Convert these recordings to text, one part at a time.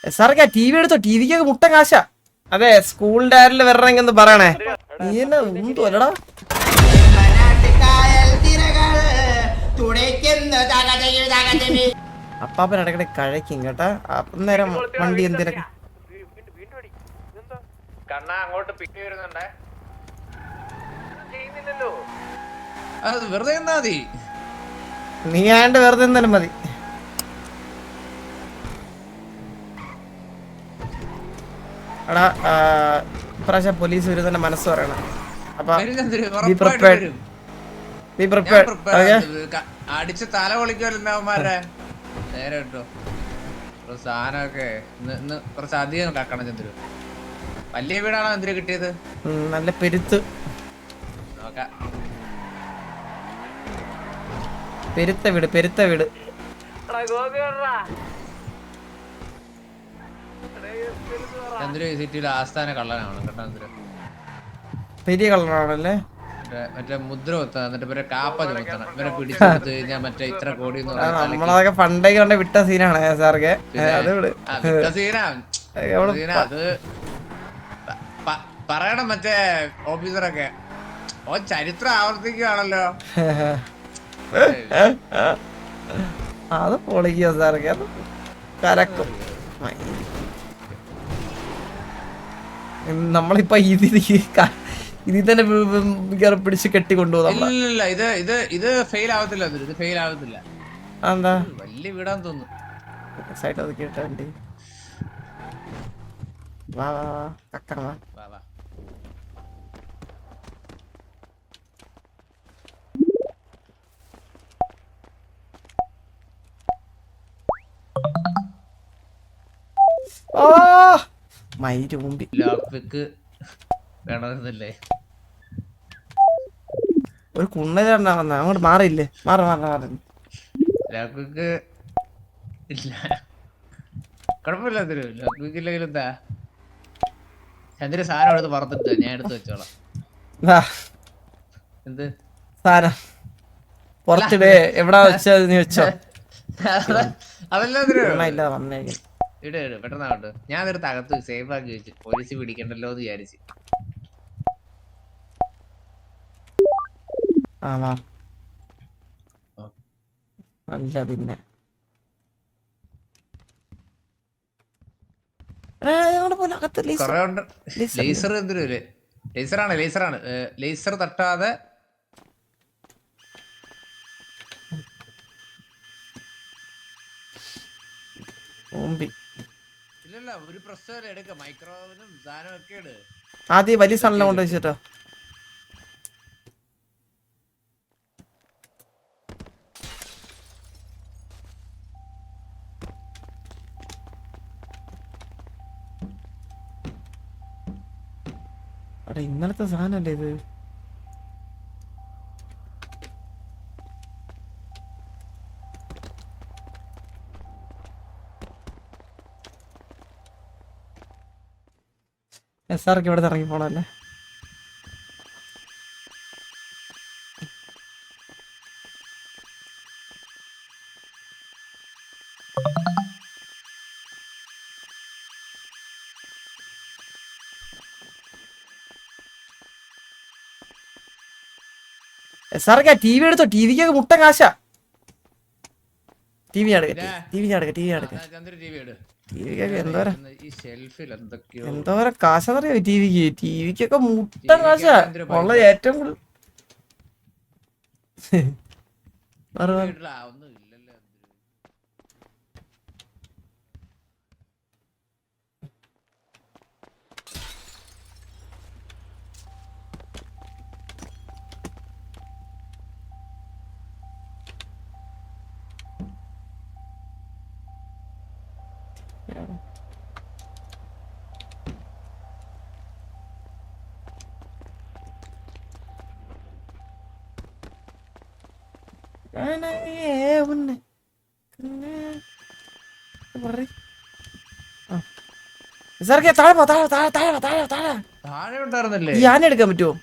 സാറൊക്കെ T V എടുത്തോ, T വിക്കൊക്കെ മുട്ട കാശാ. അതെ സ്കൂളിന്റെ ആരിൽ വരണമെങ്കിൽ ഒന്ന് പറയണേ. നീ എന്നെ ഒന്നുമല്ലടാ. അപ്പാപ്പൻ ഇടയ്ക്കിടെ കഴിക്കും കേട്ടാ. അന്നേരം വണ്ടി എന്തിനൊക്കെ അങ്ങോട്ട് പിക്ക് വരുന്നുണ്ടേ. വെറുതെ എന്നാ മതി. നീ ആണ്ട് വെറുതെ എന്തായാലും മതി. എടാ ഇപ്രാവശ്യം പോലീസ് വരുന്ന മനസ്സ് പറയണം. അപ്പൊ അടിച്ച് തല പൊളിക്കുമല്ലോമാരെ. നേരെ കേട്ടോ സാധനമൊക്കെ ഇന്ന് കുറച്ച് അധികം കാക്കണം. ചന്ദ്രു വലിയ വീടാണോ ചന്ദ്രു കിട്ടിയത്? നല്ല പെരുത്ത് നോക്കാം. പെരുത്ത വീട്, പെരുത്ത വീട്. ചന്ദ്രു ഈ സിറ്റിയിലെ ആസ്ഥാന കള്ളനാണ് കേട്ടോ. ചന്ദ്രു പെരിയ കളറാണല്ലേ. മറ്റേ മുദ്ര കുത്തണം, എന്നിട്ട് ഇവരെ കാപ്പ ചുമത്തണം. ഇവരെ പിടിച്ചു കൊടുത്തു കഴിഞ്ഞാൽ മറ്റേ ഇത്ര കോടി നമ്മളതൊക്കെ പണ്ടേ കണ്ട വിട്ട സീനാണ് സാർക്ക്. അത് പറയണം മറ്റേ ഓഫീസറൊക്കെ. ഓ ചരിത്രം ആവർത്തിക്കുകയാണല്ലോ. അത് പൊളിക്കോ സാർക്ക്, അത് കരക്കും. നമ്മളിപ്പോ ഇതിൽ തന്നെ പിടിച്ച് കെട്ടിക്കൊണ്ടുപോകും. ഇത് ഫെയിൽ ആവത്തില്ല. ഇത് ഫെയിൽ ആവത്തില്ല. എന്താ വലിയ വീടാന്ന് തോന്നുന്നു. സൈഡ് അത് കേട്ടണ്ടി. വാ വാ വാ കക്കറ വാ. വാ വാ. ഓ മയില് മുമ്പി ലോക്ക് വേണമെന്നില്ലേ? ഒരു കുണ്ണ വന്ന അങ്ങോട്ട് മാറിയില്ലേ? മാറി മാറി മാറി. ലോക്ക് ഇല്ല, കുഴപ്പമില്ല. ലോക്ക് ഇല്ലെങ്കിലും എന്താ ചന്ദ്ര സാധനം എടുത്ത് പറത്തിട്ട് ഞാൻ എടുത്ത് വെച്ചോളാം. എന്ത് സാധനം പുറത്തിടേ എവിടാ വെച്ചാ നീ വെച്ചോ. അതല്ല ഇല്ല വന്നേക്കും. ഇട് പെട്ടെന്നാവട്ടെ. ഞാൻ അതെടുത്ത് അകത്ത് സേഫ് ആക്കി വെച്ചു. പോലീസ് പിടിക്കണ്ടല്ലോ എന്ന് വിചാരിച്ച്. അല്ല പിന്നെ ലേസർ എന്തിനു ലേസറാണ്. ലേസർ തട്ടാതെ ഇല്ലല്ല. ഒരു പ്രശ്നം എടുക്ക. മൈക്രോവനും സാധനം ഒക്കെ ഇട്. ആദ്യം വലിയ സാധനം കൊണ്ട് വെച്ചിട്ടോ. അവിടെ ഇന്നലത്തെ സാധനല്ലേ ഇത്? SRK ഇവിടെ ഇറങ്ങി പോണല്ലേ. SRK ടി വി എടുത്തോ, ടി വിക്കൊക്കെ മുട്ട കാശാ. ടി വി എന്തോരം കാശാന്നറിയോ ടി വിക്ക്? ടി വിക്കൊക്കെ മുട്ട കാശാ ഉള്ള ഏറ്റവും കൂടുതൽ. താഴെ ഉണ്ടായിരുന്നല്ലേ? ഞാൻ എടുക്കാൻ പറ്റുമോ?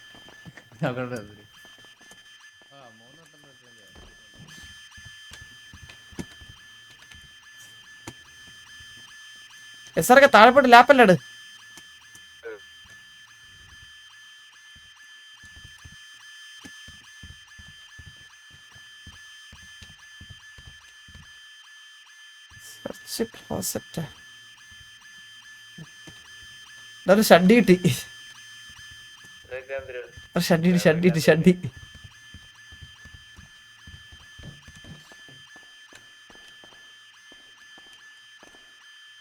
എസ്ആർക്ക് താഴെപ്പോട്ട് ലാപ്പല്ലട്. ഒരു ഷഡ്ഡി കിട്ടി. ഷഡ്ഡി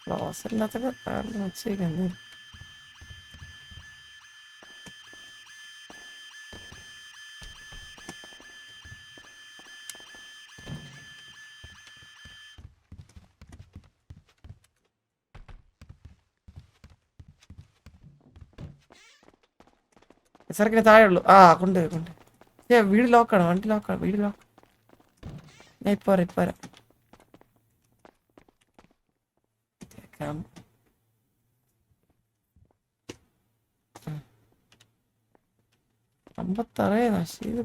ക്ലോസ് ഇല്ലാത്തൊക്കെ വെച്ചേക്കുന്നു. എസ്ആർക്കിന് താഴെ ഉള്ളു. ആ കൊണ്ട് വീട് ലോക്കാണ്, വണ്ടി ലോക്കാണ്, വീട് ലോക്ക്. ഞാൻ ഇപ്പൊ വരാം. 56 നശീത്.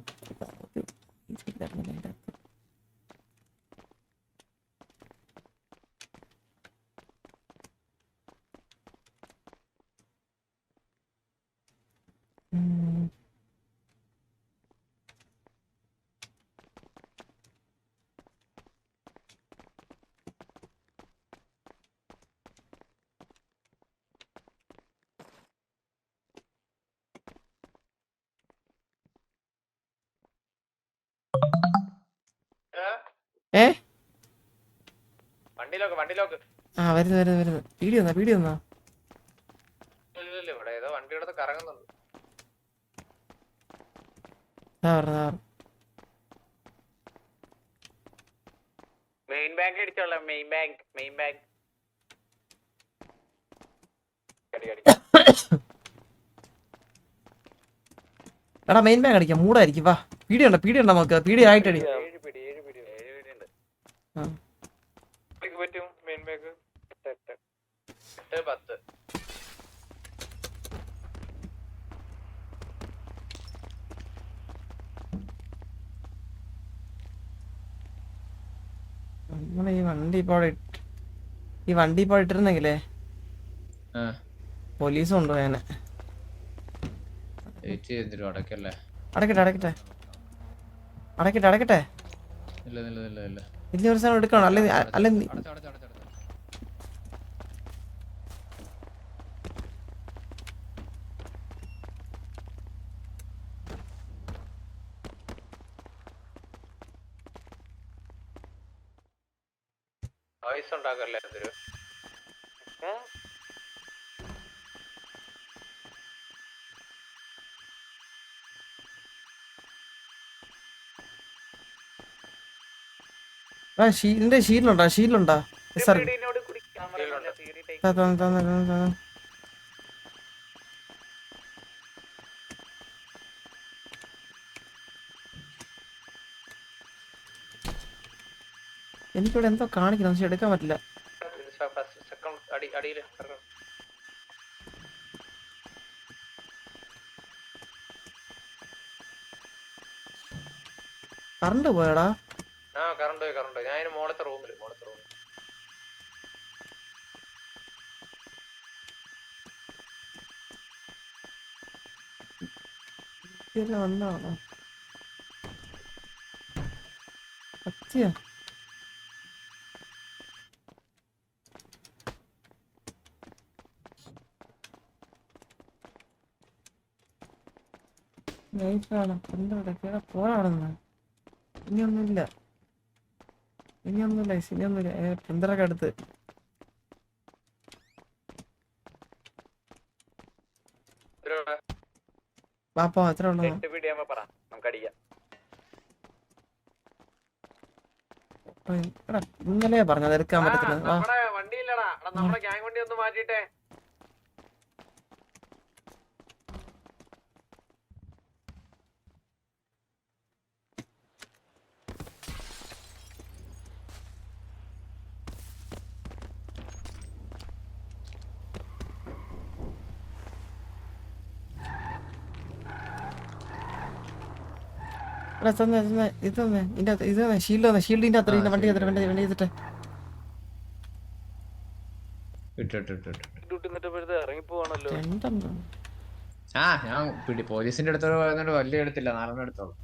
വണ്ടിയിലോക്ക് ആ വരുന്നു. വീഡിയോ ഒന്നാ ഇവിടെ ഏതോ വണ്ടിയുടെ കറങ്ങുന്നുണ്ട്. മെയിൻ ബാങ്ക് അടിച്ചോളാം. മെയിൻ ബാങ്ക് എടാ മെയിൻ ബാങ്ക് അടിക്കാം. മൂടായിരിക്കും. വാ പീടി ഉണ്ടോ നമുക്ക്? പീടി ആയിട്ട് അടി. പറ്റും. Main bank 10. നമ്മളെ ഈ വണ്ടി ഇപ്പോൾ ഇട്ടിരുന്നെങ്കിലേ പോലീസ് കൊണ്ടുപോയാനെ. അടക്കട്ടെ. വലിയ ഒരു സാധനം എടുക്കണം. അല്ലെ വോയിസ് ഉണ്ടാക്കല്ലേ എന്തൊരു ഷീലുണ്ടാ എനിക്കിവിടെ എന്തോ കാണിക്കണം, പക്ഷെ എടുക്കാൻ പറ്റില്ല. കറണ്ട് പോയടാ. കറണ്ട് ഞാൻ മോളത്തെ റൂമിൽ വന്നാണോ സത്യ? പോരാടുന്ന ഇനിയൊന്നുമില്ല. പ്രിന്ററൊക്കെ അടുത്ത് വാപ്പോ എത്ര ഉള്ളു? ഇന്നലെ പറഞ്ഞത് എടുക്കാൻ പറ്റത്തില്ല. വണ്ടിയില്ലടാ, നമ്മുടെ ഗ്യാങ് വണ്ടി ഒന്ന് മാറ്റിട്ടെ. ഷീൽഡിന്റെ അത്ര വണ്ടി കിട്ടി രണ്ടെണ്ണം. ആ ഞാൻ പോലീസിന്റെ അടുത്തോട് പോയതുകൊണ്ട് വലിയ എടുത്തില്ല, 4 എടുത്തോളൂ.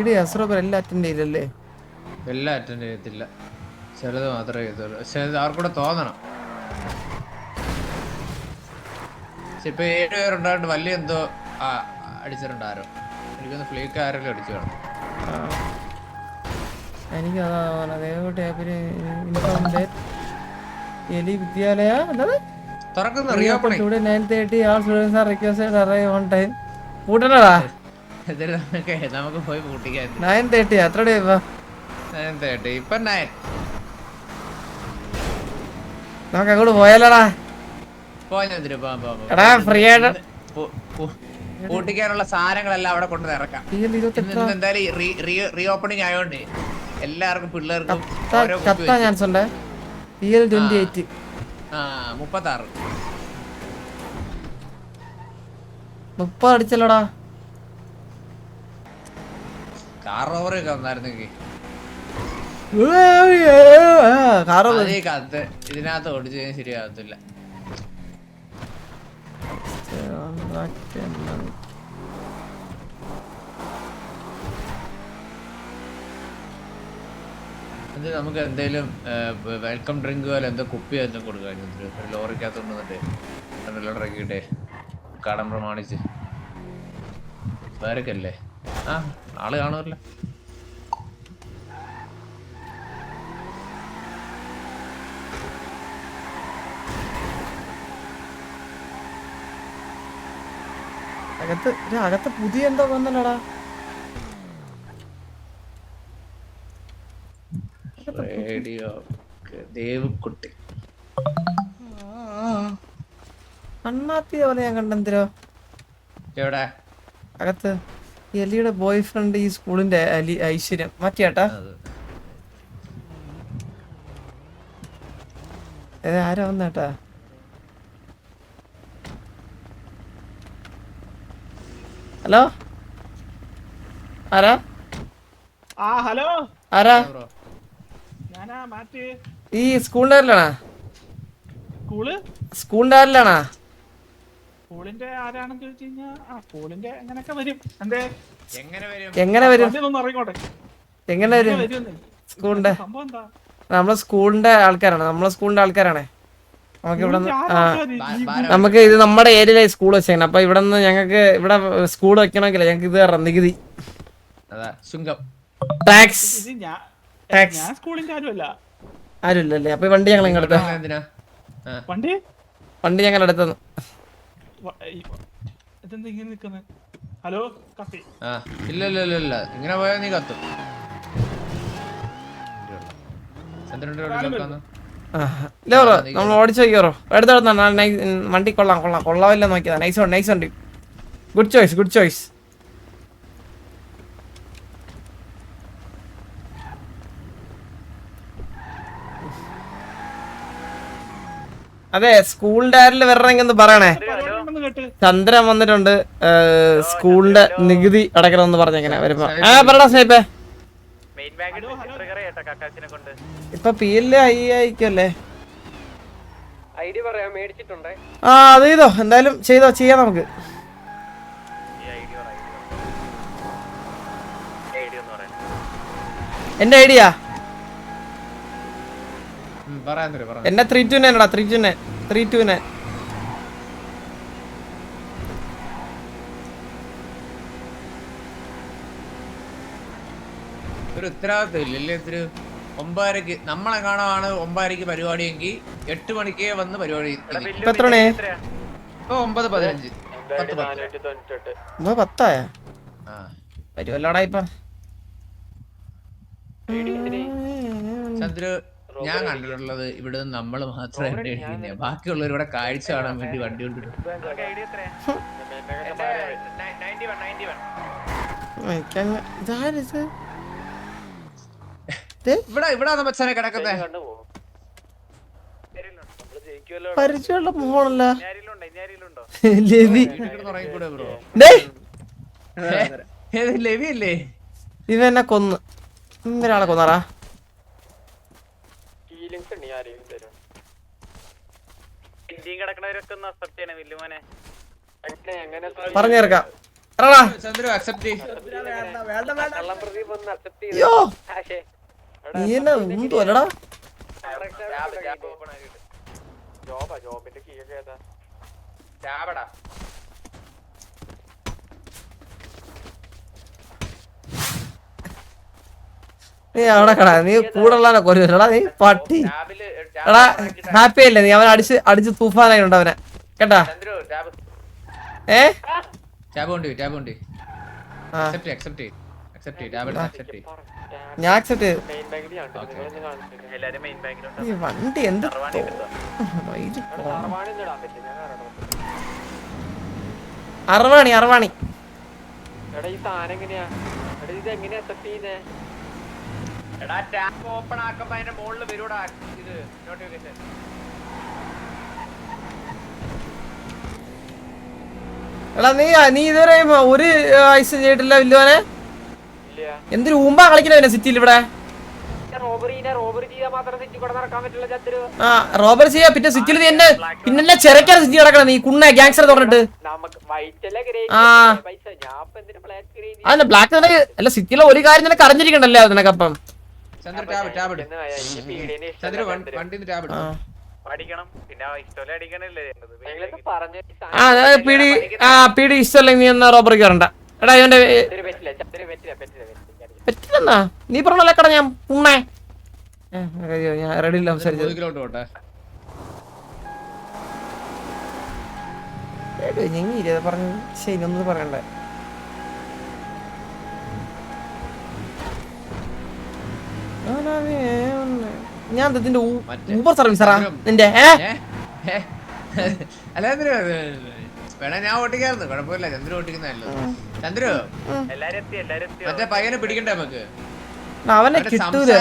ഈടെ അസ്രോബർ എല്ലാം അറ്റൻഡ് ചെയ്തല്ലേ? എല്ലാം അറ്റൻഡ് ചെയ്യത്തില്ല, ചിലത് മാത്രമേ ചെയ്തുള്ളൂ. പക്ഷെ അവർക്കൂടെ തോന്നണം. പക്ഷെ ഇപ്പൊ 7 പേരുണ്ടായിട്ട് വലിയ എന്തോ അടിച്ചിട്ടുണ്ട് ആരോ. എനിക്കൊന്ന് ഫ്ലീക്ക് ആരെങ്കിലും അടിച്ചു കാണും. എനിക്ക് എലി വിദ്യാലയ തുറക്കുന്നു reopening. 9:30 all students are requested arrive on time. കൂട്ടണടാ നമുക്ക് പോയി പൂട്ടിക്കാൻ. 9:30 എത്ര ഡേ ഇപ്പൊ? 9:30 ഇപ്പൊ 9. നമുക്ക് അങ്ങോട്ട് പോയാലടാ. എടാ ഫ്രീ ആയിട്ട് പൂട്ടിക്കാനുള്ള സാധനങ്ങളെല്ലാം അവിടെ കൊണ്ട് ഇറക്കാം. എന്തായാലും റീഓപ്പണിംഗ് ആയോണ്ട് എല്ലാവർക്കും പിള്ളേർക്കും കത്താൻ ചാൻസ് ഉണ്ട്. 28 36 30 അടിച്ചല്ലോടാ. കാർ ഓവറൊക്കെ വന്നായിരുന്നെങ്കിൽ കത്ത് ഇതിനകത്ത് ഓടിച്ചു കഴിഞ്ഞാൽ ശരിയാകത്തില്ല. അത് നമുക്ക് എന്തേലും വെൽക്കം ഡ്രിങ്ക് പോലെ എന്തോ കുപ്പി എന്തും കൊടുക്കാമായിരുന്നു. ഒരു ലോറിക്കകത്ത് കൊണ്ടുവന്നിട്ട് വെള്ളം ഇറക്കിയിട്ടേ കടം പ്രമാണിച്ച്. വേറൊക്കെ അല്ലേ? ആ ആള് കാണുമല്ലോ. അകത്ത് പുതിയ എന്തോ വന്നല്ലോടാ. റേഡിയോ ദേവുക്കുട്ടി അണ്ണാത്തി പോലെ ഞാൻ കണ്ടെന്തിരോ എവിടെ അകത്ത്. എലിയുടെ ബോയ് ഫ്രണ്ട് ഈ സ്കൂളിന്റെ ഐശ്വര്യം മാറ്റിയാട്ടാ. ആരാ വന്നേട്ടാ? ഹലോ ആരാ? ഹലോ ആരാ? ഞാനാ മാറ്റ്. ഈ സ്കൂളിന്റെ ആരിലാണാ? സ്കൂളിന്റെ ആരിലാണാ? സ്കൂളിന്റെ ആരാണെന്ന് ചോദിച്ചു കഴിഞ്ഞാ സ്കൂളിന്റെ എങ്ങനെയൊക്കെ വരും. എന്തേ എങ്ങനെ വരും? അറിയിക്കോട്ടെ എങ്ങനെ വരും സ്കൂളിന്റെ? സംഭവം എന്താ? നമ്മളെ സ്കൂളിന്റെ ആൾക്കാരാണ്. നമുക്ക് ഇവിടെ നമുക്ക് ഇത് നമ്മുടെ ഏരിയയിലെ സ്കൂൾ വെച്ചേക്കണം. അപ്പൊ ഇവിടെ നിന്ന് ഞങ്ങൾക്ക് ഇവിടെ സ്കൂൾ വെക്കണമെങ്കിലേ ഞങ്ങൾക്ക് ഇത് തരണം നികുതി, ടാക്സ്. ഞാൻ സ്കൂളിന്റെ ആരുമില്ലല്ലേ? അപ്പൊ വണ്ടി ഞങ്ങൾ ഇങ്ങോട്ട് വണ്ടി ഞങ്ങൾ എടുത്തു. ഇതെന്താ ഇങ്ങനെ നിക്കുന്നത്? ഹലോ കത്തി. ഇല്ല ഇങ്ങനെ പോയാൽ നീ കത്തും. നമ്മൾ ഓടിച്ചു നോക്കിയോറോ എടുത്തോളാം. വണ്ടി കൊള്ളാമില്ല നോക്കിയതാ. നൈസ് വണ്ടി. Good choice. അതെ സ്കൂളിന്റെ ആരിൽ വരണമെങ്കിൽ ഒന്ന് പറയണേ. ചന്ദ്രൻ വന്നിട്ടുണ്ട്. സ്കൂളിന്റെ നികുതി അടക്കണമെന്ന് പറഞ്ഞെങ്ങനെ വരുമ്പോ പറയടാ സ്നേഹിപ്പേ. ഇപ്പൊ PL ആയിക്കല്ലേ? അത് ചെയ്തോ, എന്തായാലും ചെയ്യാം നമുക്ക്. എന്റെ ഐഡിയ എന്നെ 329 329. ഒരു ഉത്തരവാദിത്വം ഇല്ലല്ലേ? 9:30 നമ്മളെ കാണാണ് 9:30 പരിപാടിയെങ്കിൽ 8 മണിക്കേ വന്ന് പരിപാടി. ഇപ്പൊ എത്ര മണി? ഇപ്പൊ 9:15. 10 വരുമല്ലോടാ ഇപ്പൊ. ചന്ദ്രു ഞാൻ കണ്ടിട്ടുള്ളത് ഇവിടെ നമ്മൾ മാത്രമേ എഴുതിയ, ബാക്കിയുള്ളവർ ഇവിടെ കാഴ്ച കാണാൻ വേണ്ടി വണ്ടി കൊണ്ടിടും. ഇവിടെ മച്ചാനെ കിടക്കുന്നേ. പരിചയമുള്ള മോഹനല്ല ഇനിയാരിലുണ്ടോ ലെവി. ഉറങ്ങിക്കൂടെ ബ്രോ? ഡേ ലെവി അല്ലേ? ഇവ എന്നെ കൊന്ന് ഇവരാളെ കൊന്നാറാ. ഇന്ത്യയും കിടക്കണവരൊക്കെ ഒന്ന് അക്സെപ്റ്റ് ചെയ്യണം വില്ലുമോനെ. പറഞ്ഞു തീർക്കാം. എടാ ചന്ദ്രു അക്സെപ്റ്റ്. അയ്യോ നീ എന്നെ ഉണ്ടോ അല്ലടാ. ജോബിന്റെ കീയൊക്കെ ഏതാ? ടാബടാ. നീ അവിടെ കടാ, നീ കൂടുള്ളവനെ കൊല്ലടാ നീ പട്ടി. ടാബില് എടാ ഹാപ്പി അല്ലേ നീ? അവൻ അടിച്ച് തൂഫാനായി ഉണ്ട് അവനെ കേട്ടാ. ചന്ദ്രു ടാബ് ടാബ് ഉണ്ട്. ആ അക്സെപ്റ്റ്. Tab accept. ഞാൻ അക്സെപ്റ്റ് ചെയ്തു. എല്ലാരും മെയിൻ ബാങ്കിലുണ്ട്. ഈ വണ്ടി എന്ത് അറുവാണി എടാ ടാബ് ഓപ്പൺ ആക്കുമ്പോ അതിന്റെ മുകളിൽ വരൂടാ ഇത് നോട്ടിഫിക്കേഷൻ. എടാ നീ ഇതുവരെ ഒരു ഐസ് ചെയ്തിട്ടില്ല വില്ലുവനെ. എന്തൊരു ഊമ്പാ കളിക്കണ സിറ്റിയിൽ ഇവിടെ. ആ റോബർ ചെയ്യാ പിന്നെ സിറ്റിയിൽ പിന്നെ ചെറുക്കാൻ സിറ്റി കിടക്കണം നീ കുണ്ണ ഗ്യാങ്സ്റ്റർ തുറന്നിട്ട്. ആ അതന്നെ ബ്ലാക്ക് അല്ല സിറ്റിയിലെ ഒരു കാര്യം നിനക്ക് അറിഞ്ഞിരിക്കണ്ടല്ലേ നിനക്കപ്പം. അടിക്കണം പിന്നെ ഇഷ്ടമല്ലേ അടിക്കണല്ലേ. പീടി ഇഷ്ടമല്ലേ നീ എന്നാ റോബറിക്ക് വരണ്ട. എടാ ഇവന്റെ പറ്റില്ലെന്നാ നീ പറഞ്ഞല്ലേ കട ഞാൻ പുണ്ണേ. ഞാൻ റെഡിയില്ല സംസാരിച്ചത്. ഞങ്ങ പറഞ്ഞു ശരി ഒന്നും പറയണ്ടേ. ഞാൻ ഇതിന്റെ ഊബർ സർവീസറാ നിന്റെ. ഞാൻ ഓട്ടിക്കായിരുന്നു കുഴപ്പമില്ല. ചന്ദ്രു ഓട്ടിക്കുന്നല്ലോ. ചന്ദ്രു മറ്റേ പയ്യനെ പിടിക്കണ്ടേ നമുക്ക്? അവനെ കിട്ടൂല.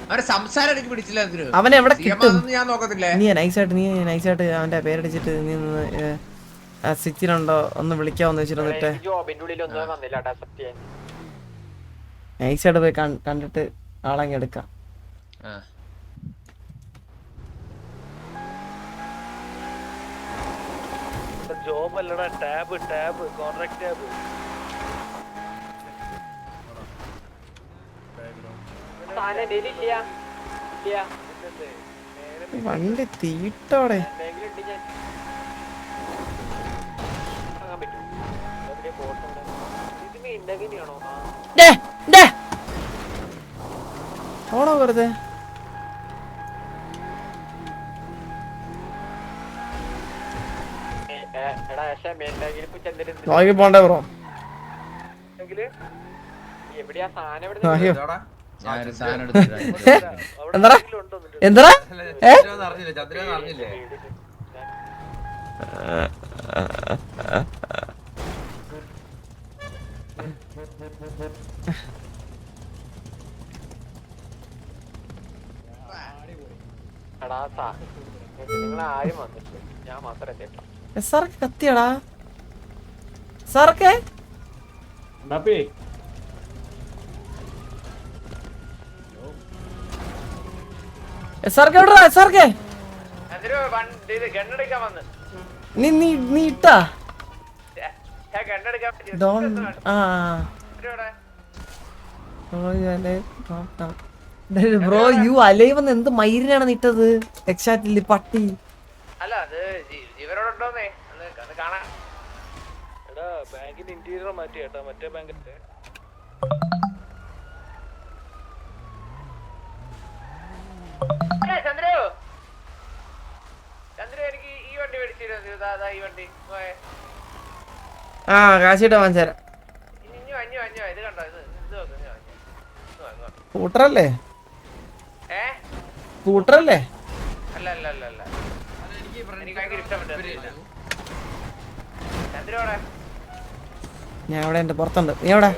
അവന്റെ സംസാരം എനിക്ക് പിടിച്ചില്ല ചന്ദ്രു. അവനെ എവിടെ കിട്ടും? ഞാൻ നോക്കത്തില്ലേ. നീ നൈസായിട്ട് അവന്റെ പേരടിച്ചിട്ട് നീ സിറ്റിയിലുണ്ടോ ഒന്ന് വിളിക്കാവന്ന് വെച്ചിരുന്നിട്ട് നൈസായിട്ട് പോയി കണ്ടിട്ട് ആളങ്ങ് എടുക്കാം. ജോബ് അല്ലടാ ടാബ് കോൺട്രാക്ട് ടാബ്. വണ്ടി തീട്ടോടെ ഓണോ വെറുതെ. നോക്കി പോണ്ടേ ബ്രോ. എന്താടാ എന്താടാ സാർക്ക് കത്തിയടാ സാർക്ക്. സാർക്ക് എവിടാ സാർക്ക്? നീ നീ നീ ഇട്ടാ ബ്രോ യു അലൈവന്ന് എന്ത് മയിലിനാണ് ഇട്ടത് എക്സാക്ട്ലി പട്ടി. അല്ല അത് ഇവരോടുണ്ടോന്നേ അത് കാണാൻ. എടാ ബാങ്കിന്റെ ഇന്റീരിയർ മാറ്റി കേട്ടോ മറ്റേ ബാങ്കിന്റെ. ചന്ദ്രു എനിക്ക് ഈ വണ്ടി മേടിച്ചിരുന്നു. ഈ വണ്ടി ആ കാശിട്ട് വാങ്ങിച്ചേരാം. ഇത് കണ്ടോ ഇത് സ്കൂട്ടറല്ലേ? സ്കൂട്ടറല്ലേ? അല്ല എനിക്ക് ഭയങ്കര ഇഷ്ടപ്പെട്ടു. ചന്ദ്രു അവിടെ? ഞാൻ ഇവിടെ ഉണ്ട് പുറത്തുണ്ട്. നീ എവിടെ?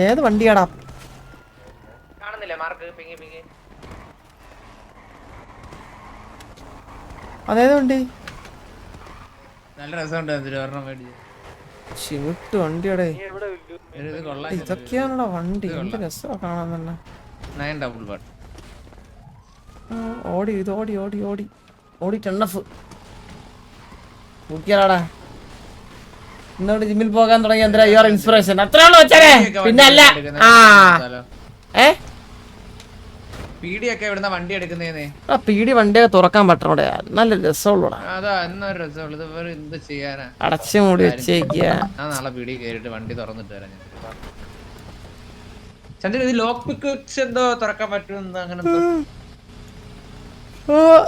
ഏത് വണ്ടിയാടാ? കാണുന്നില്ല മാർക്ക് പിങ്ങി പിങ്ങി. അതേത് വണ്ടി? നല്ല രസമുണ്ട് എന്തൊരു ഒരെണ്ണം മേടിച്ച്. ഷിമിട്ട് വണ്ടിയാടേ. ഇത് കൊള്ളാം. ഇതൊക്കെയാണോടാ വണ്ടി? എന്ത് രസമാണ് കാണാൻ തന്നെ. 911. ഓടി ഇത് ഓടി ഓടി ഓടി ഓടി ടണ്ണഫ് നോക്കിയാടാ. ഇന്നോട് ജിമ്മിൽ പോകാൻ തുടങ്ങി എന്തിനാ? Your inspiration. അത്രയാണോ വെച്ചാലേ? പിന്നല്ല. ആ പീടിയൊക്കെ ഇവിടുന്ന് വണ്ടി എടുക്കുന്നേന്നേ. പീടി വണ്ടിയൊക്കെ തുറക്കാൻ പറ്റണോടെ, നല്ല രസമുള്ളൂടാ. അതാ എന്നൊരു രസമുള്ളൂ. ഇത് വേറെ എന്ത് ചെയ്യാനാ? അടച്ചു മൂടി വെച്ചേക്ക. ഞാൻ നാളെ പീടി കയറിയിട്ട് വണ്ടി തുറന്നിട്ട് വരാം. ചന്ദ്രൻ ഇത് ലോക്ക് പിക്സ് എന്തോ തുറക്കാൻ പറ്റുമെന്ന് അങ്ങനെ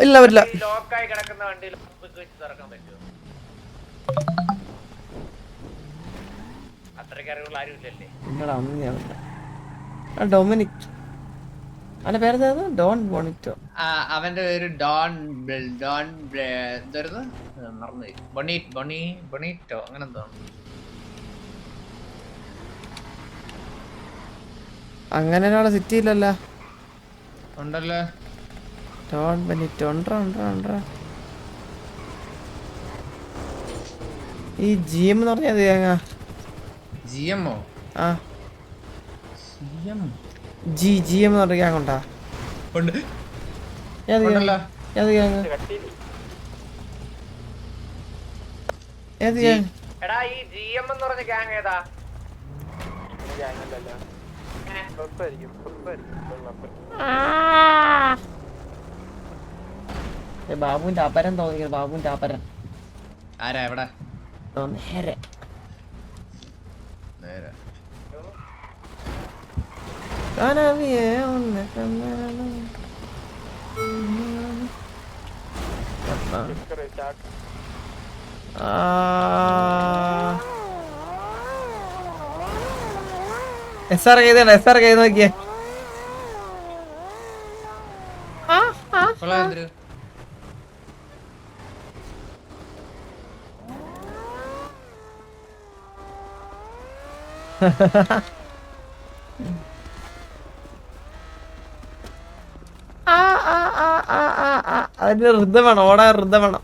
ഇല്ല പറ്റില്ല. ലോക്കായി കിടക്കുന്ന വണ്ടി വെച്ച് തുറക്കാൻ പറ്റുമോ? അത്രയ്ക്ക് അറിവുള്ള ആരും ഇല്ലല്ലേ. ഡൊമിനിക് അവന്റെ പേരെന്താ? ഡോൺ ബോണിറ്റോ. അവന്റെ പേര് ഡോൺ എന്തായിരുന്നു മറന്നുപോയി. ബൊണീറ്റോ അങ്ങനെ എന്തോ. അങ്ങനെ ഒരാളെ സിറ്റിയില്ലല്ലോ. ഉണ്ടല്ലോ ഡോൺ ബെനിറ്റോ. ഉണ്ടോ ഈ ജിഎം എന്ന് പറഞ്ഞത് തേങ്ങ. ജിഎമ്മോ? ആ ജിഎം എന്ന് പറഞ്ഞ ഗ്യാങ് ഉണ്ടാ? ഏത് ഗ്യാങ്? ഏത് ഗ്യാങ്? എടാ ഈ ജിഎം എന്ന് പറഞ്ഞ ഗ്യാങ് ഏതാ? ബാബുവിന്റെ അപരം തോന്നിയത്. ബാബുവിന്റെ അപരം ആരാ എവിടെ? നേരെ നേരെ SR നോക്കിയേ. കൊള്ളാം എന്തൊരു. അതിന് ഋതം വേണം. ഓടാൻ ഋതം വേണം.